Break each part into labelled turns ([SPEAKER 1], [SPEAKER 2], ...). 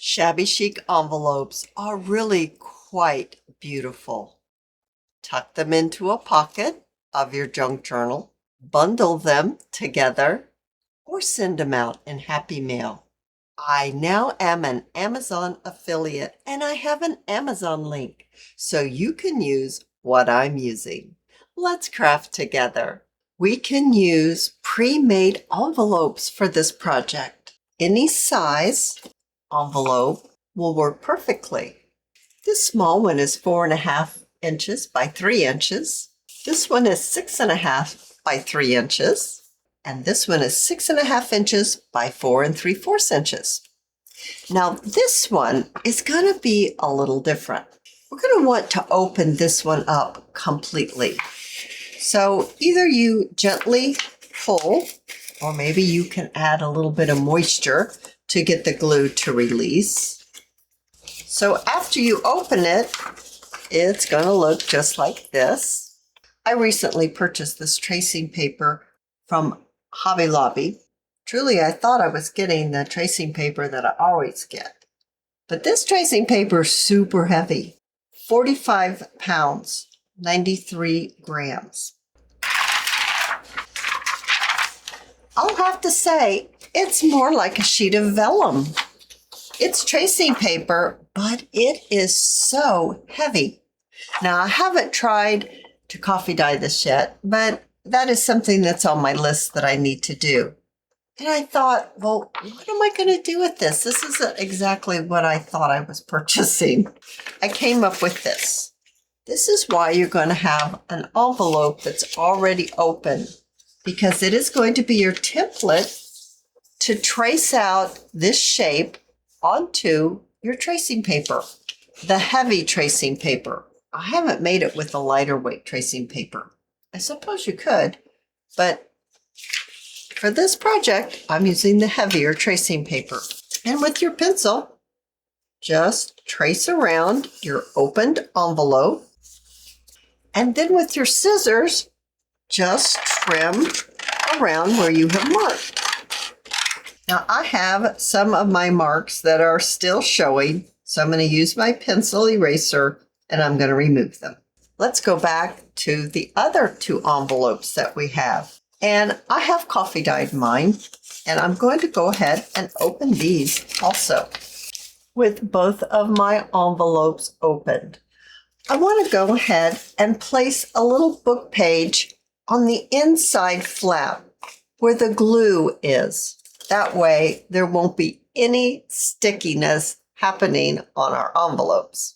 [SPEAKER 1] Shabby chic envelopes are really quite beautiful. Tuck them into a pocket of your junk journal, bundle them together, or send them out in Happy Mail. I now am an Amazon affiliate and I have an Amazon link so you can use what I'm using. Let's craft together. We can use pre-made envelopes for this project. Any size envelope will work perfectly. This small one is 4.5 inches by 3 inches. This one is 6.5 by 3 inches. And this one is 6.5 inches by 4 3/4 inches. Now this one is going to be a little different. We're going to want to open this one up completely. So either you gently pull, or maybe you can add a little bit of moisture to get the glue to release. So after you open it, it's going to look just like this. I recently purchased this tracing paper from Hobby Lobby. Truly, I thought I was getting the tracing paper that I always get. But this tracing paper is super heavy. 45 pounds, 93 grams. I'll have to say, it's more like a sheet of vellum. It's tracing paper, but it is so heavy. Now, I haven't tried to coffee dye this yet, but that is something that's on my list that I need to do. And I thought, well, what am I going to do with this? This isn't exactly what I thought I was purchasing. I came up with this. This is why you're going to have an envelope that's already open, because it is going to be your template to trace out this shape onto your tracing paper, the heavy tracing paper. I haven't made it with the lighter weight tracing paper. I suppose you could, but for this project, I'm using the heavier tracing paper. And with your pencil, just trace around your opened envelope. And then with your scissors, just trim around where you have marked. Now I have some of my marks that are still showing, so I'm going to use my pencil eraser and I'm going to remove them. Let's go back to the other two envelopes that we have. And I have coffee dyed mine, and I'm going to go ahead and open these also. With both of my envelopes opened, I want to go ahead and place a little book page on the inside flap where the glue is. That way there won't be any stickiness happening on our envelopes.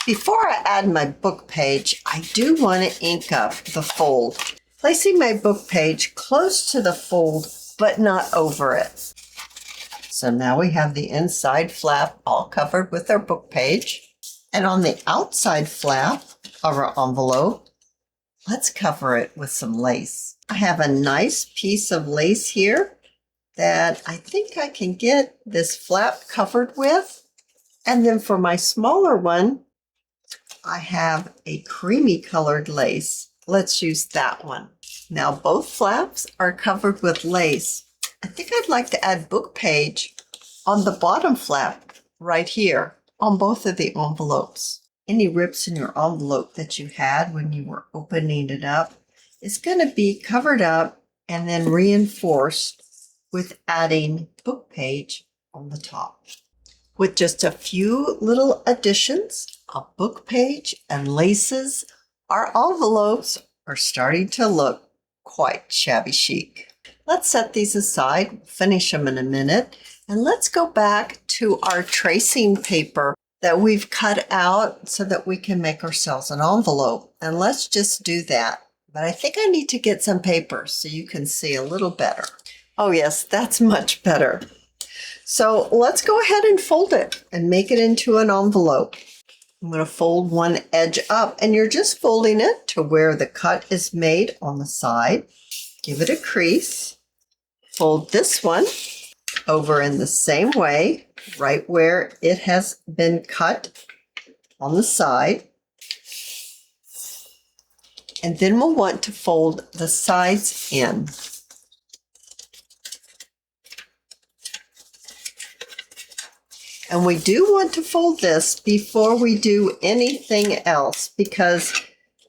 [SPEAKER 1] Before I add my book page, I do want to ink up the fold, placing my book page close to the fold, but not over it. So now we have the inside flap all covered with our book page. And on the outside flap of our envelope, let's cover it with some lace. I have a nice piece of lace here that I think I can get this flap covered with. And then for my smaller one, I have a creamy colored lace. Let's use that one. Now both flaps are covered with lace. I think I'd like to add book page on the bottom flap right here on both of the envelopes. Any rips in your envelope that you had when you were opening it up is going to be covered up and then reinforced with adding book page on the top. With just a few little additions, a book page and laces, our envelopes are starting to look quite shabby chic. Let's set these aside, finish them in a minute, and let's go back to our tracing paper that we've cut out so that we can make ourselves an envelope. And let's just do that. But I think I need to get some paper so you can see a little better. Oh yes, that's much better. So let's go ahead and fold it and make it into an envelope. I'm going to fold one edge up, and you're just folding it to where the cut is made on the side. Give it a crease. Fold this one over in the same way, right where it has been cut on the side. And then we'll want to fold the sides in. And we do want to fold this before we do anything else because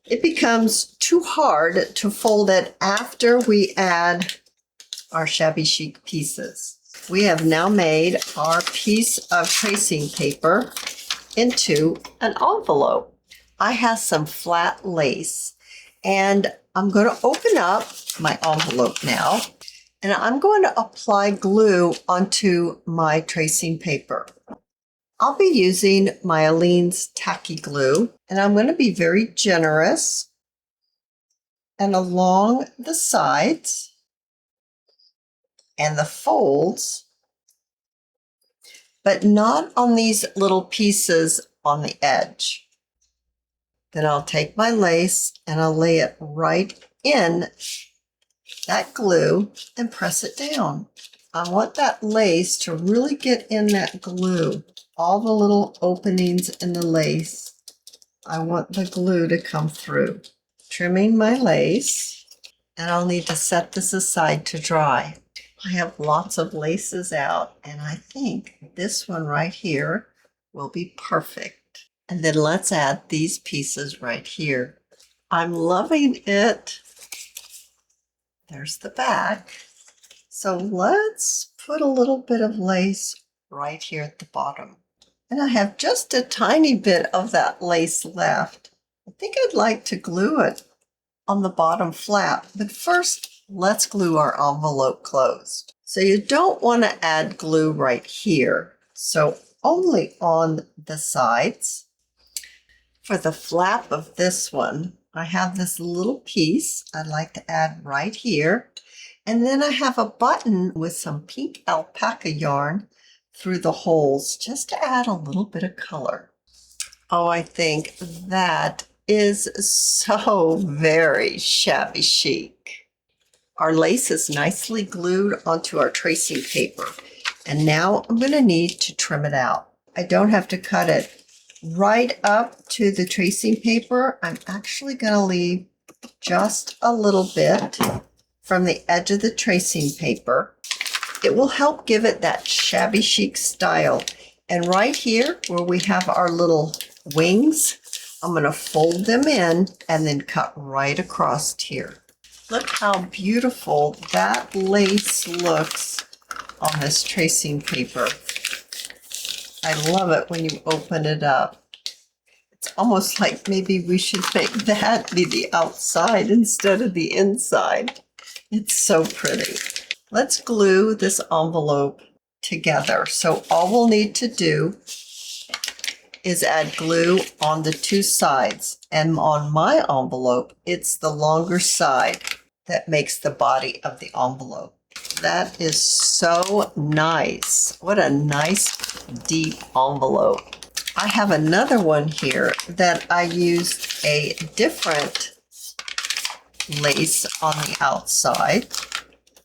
[SPEAKER 1] it becomes too hard to fold it after we add our Shabby Chic pieces. We have now made our piece of tracing paper into an envelope. I have some flat lace and I'm going to open up my envelope now and I'm going to apply glue onto my tracing paper. I'll be using my Aleene's Tacky Glue and I'm going to be very generous and along the sides and the folds, but not on these little pieces on the edge. Then I'll take my lace and I'll lay it right in that glue and press it down. I want that lace to really get in that glue. All the little openings in the lace, I want the glue to come through. Trimming my lace, and I'll need to set this aside to dry. I have lots of laces out, and I think this one right here will be perfect. And then let's add these pieces right here. I'm loving it. There's the back. So let's put a little bit of lace right here at the bottom. And I have just a tiny bit of that lace left. I think I'd like to glue it on the bottom flap, but first let's glue our envelope closed. So you don't want to add glue right here, so only on the sides. For the flap of this one, I have this little piece I'd like to add right here. And then I have a button with some pink alpaca yarn through the holes just to add a little bit of color. Oh, I think that is so very shabby chic. Our lace is nicely glued onto our tracing paper. And now I'm going to need to trim it out. I don't have to cut it right up to the tracing paper. I'm actually going to leave just a little bit from the edge of the tracing paper. It will help give it that shabby chic style. And right here where we have our little wings, I'm going to fold them in and then cut right across here. Look how beautiful that lace looks on this tracing paper. I love it when you open it up. It's almost like maybe we should make that be the outside instead of the inside. It's so pretty. Let's glue this envelope together. So all we'll need to do is add glue on the two sides. And on my envelope, it's the longer side that makes the body of the envelope. That is so nice. What a nice deep envelope. I have another one here that I used a different lace on the outside.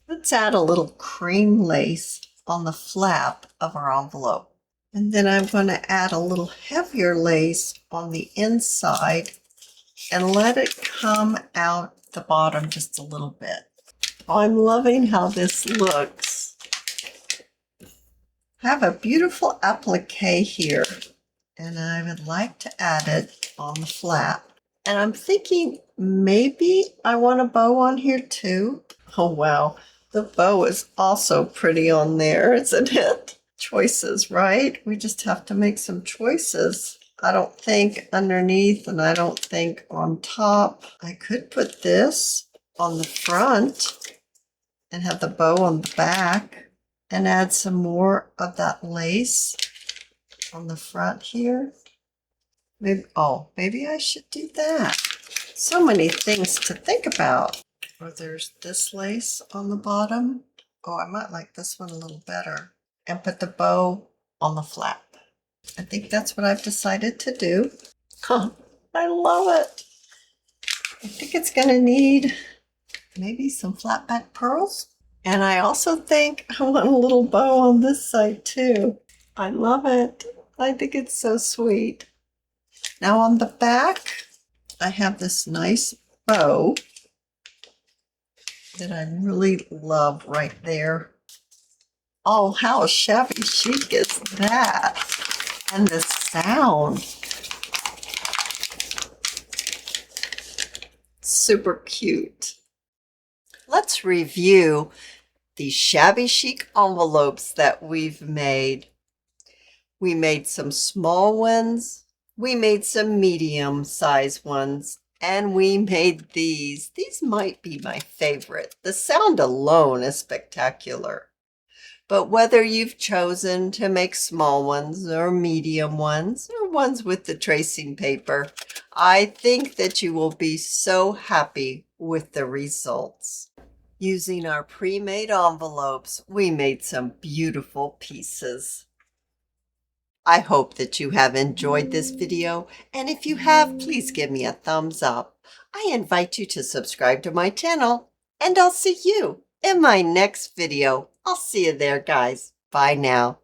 [SPEAKER 1] Let's add a little cream lace on the flap of our envelope. And then I'm going to add a little heavier lace on the inside and let it come out the bottom just a little bit. Oh, I'm loving how this looks. I have a beautiful applique here, and I would like to add it on the flap. And I'm thinking maybe I want a bow on here too. Oh, wow. The bow is also pretty on there, isn't it? Choices, right? We just have to make some choices. I don't think underneath and I don't think on top. I could put this on the front and have the bow on the back and add some more of that lace on the front here. Maybe I should do that. So many things to think about. Or there's this lace on the bottom. Oh, I might like this one a little better. And put the bow on the flap. I think that's what I've decided to do. Huh, I love it. I think it's going to need maybe some flat back pearls. And I also think I want a little bow on this side too. I love it. I think it's so sweet. Now on the back, I have this nice bow that I really love right there. Oh, how shabby chic is that? And the sound. Super cute. Let's review the Shabby Chic envelopes that we've made. We made some small ones, we made some medium-sized ones, and we made these. These might be my favorite. The sound alone is spectacular. But whether you've chosen to make small ones or medium ones or ones with the tracing paper, I think that you will be so happy with the results. Using our pre-made envelopes, we made some beautiful pieces. I hope that you have enjoyed this video, and if you have, please give me a thumbs up. I invite you to subscribe to my channel, and I'll see you in my next video. I'll see you there, guys. Bye now.